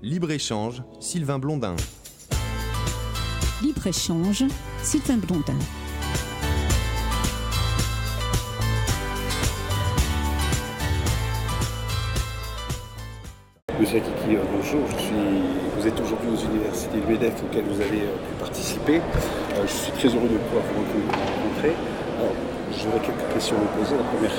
Libre-échange, Sylvain Blondin. Libre-échange, Sylvain Blondin. Monsieur Akiki, bonjour. Vous êtes aujourd'hui aux universités de l'UEDEF auxquelles vous avez pu participer. Je suis très heureux de pouvoir vous rencontrer. Alors, j'aurais quelques questions à vous poser. La première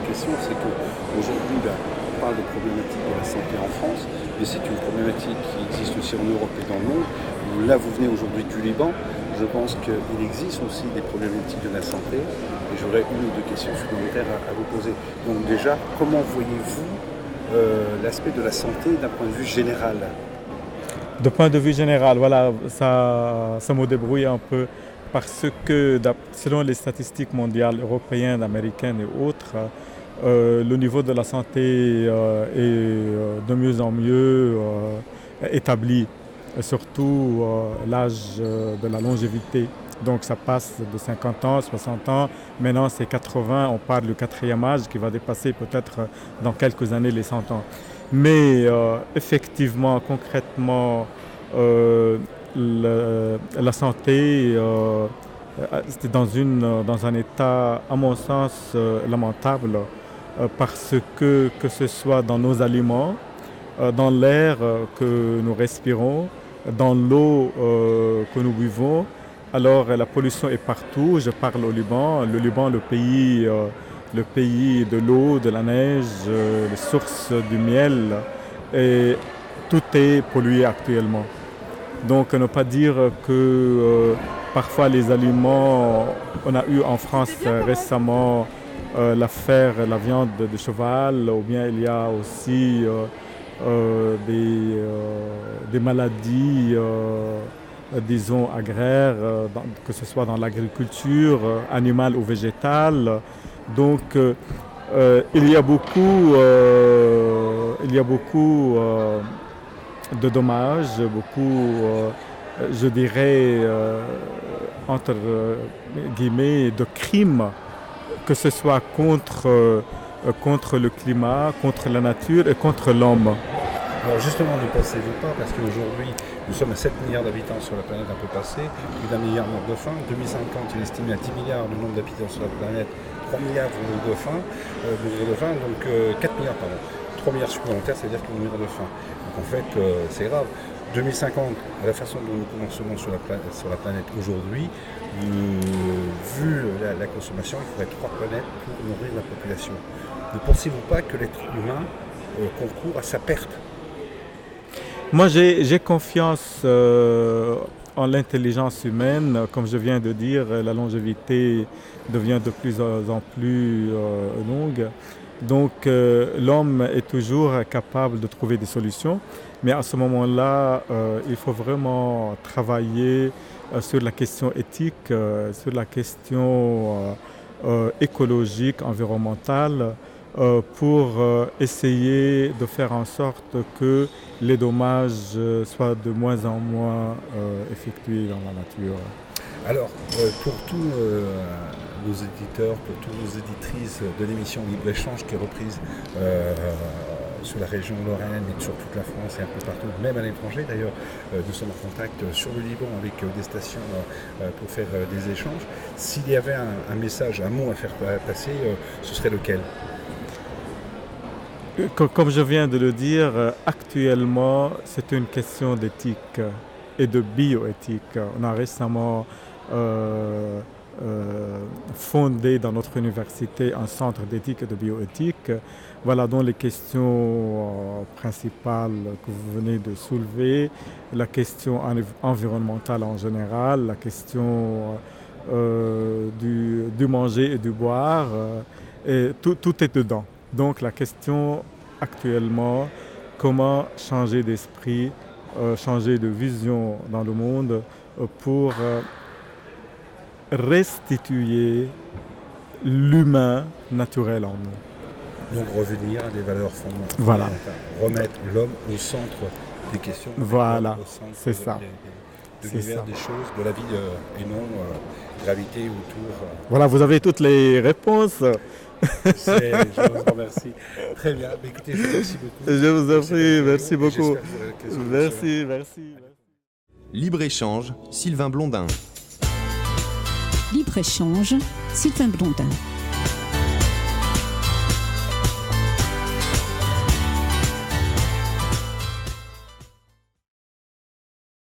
question, c'est qu'aujourd'hui, on parle de problématiques de la santé en France, mais c'est une problématique qui existe aussi en Europe et dans le monde. Là, vous venez aujourd'hui du Liban. Je pense qu'il existe aussi des problématiques de la santé et j'aurais une ou deux questions supplémentaires à vous poser. Donc déjà, comment voyez-vous l'aspect de la santé d'un point de vue général? De point de vue général, voilà, ça me débrouille un peu parce que selon les statistiques mondiales, européennes, américaines et autres, le niveau de la santé est de mieux en mieux établi, surtout l'âge de la longévité. Donc ça passe de 50 ans, 60 ans, maintenant c'est 80, on parle du quatrième âge qui va dépasser peut-être dans quelques années les 100 ans. Mais effectivement, concrètement, la santé c'est dans un état, à mon sens, lamentable parce que ce soit dans nos aliments, dans l'air que nous respirons, dans l'eau que nous buvons. Alors la pollution est partout, je parle au Liban, le pays de l'eau, de la neige, les sources du miel, et tout est pollué actuellement. Donc ne pas dire que parfois les aliments, on a eu en France récemment l'affaire la viande de cheval, ou bien il y a aussi des maladies disons agraires, que ce soit dans l'agriculture, animale ou végétale. Donc il y a beaucoup de dommages, je dirais, entre guillemets, de crimes, que ce soit contre le climat, contre la nature et contre l'homme. Alors justement, ne pensez-vous pas, parce qu'aujourd'hui, nous sommes à 7 milliards d'habitants sur la planète un peu passée, plus d'1 milliard meurent de faim. 2050, il est estimé à 10 milliards le nombre d'habitants sur la planète, 3 milliards vont mourir de faim, donc 4 milliards, pardon. 3 milliards supplémentaires, ça veut dire qu'ils vont mourir de faim. Donc en fait, c'est grave. 2050, à la façon dont nous commençons sur la planète aujourd'hui, vu la consommation, il faudrait 3 planètes pour nourrir la population. Ne pensez-vous pas que l'être humain concourt à sa perte? Moi, j'ai confiance en l'intelligence humaine. Comme je viens de dire, la longévité devient de plus en plus longue. Donc, l'homme est toujours capable de trouver des solutions. Mais à ce moment-là, il faut vraiment travailler sur la question éthique, sur la question écologique, environnementale, pour essayer de faire en sorte que les dommages soient de moins en moins effectués dans la nature. Alors, pour tous nos éditeurs, pour toutes nos éditrices de l'émission Libre-Échange qui est reprise sur la région Lorraine et sur toute la France et un peu partout, même à l'étranger d'ailleurs, nous sommes en contact sur le Liban avec des stations pour faire des échanges. S'il y avait un message, un mot à faire passer, ce serait lequel ? Comme je viens de le dire, actuellement, c'est une question d'éthique et de bioéthique. On a récemment fondé dans notre université un centre d'éthique et de bioéthique. Voilà donc les questions principales que vous venez de soulever, la question environnementale en général, la question du manger et du boire, et tout est dedans. Donc la question actuellement, comment changer d'esprit, changer de vision dans le monde pour restituer l'humain naturel en nous. Donc revenir à des valeurs fondamentales. Voilà. Remettre l'homme au centre des questions. Voilà, c'est ça. de C'est l'univers ça. des choses, de la vie et non gravité autour. Voilà, vous avez toutes les réponses. Je vous remercie. Très bien. Mais écoutez, je vous remercie beaucoup. Je vous en prie, merci Et beaucoup. j'espère que vous aurez l'occasion de Merci, merci. Libre-échange, Sylvain Blondin. Libre-échange, Sylvain Blondin.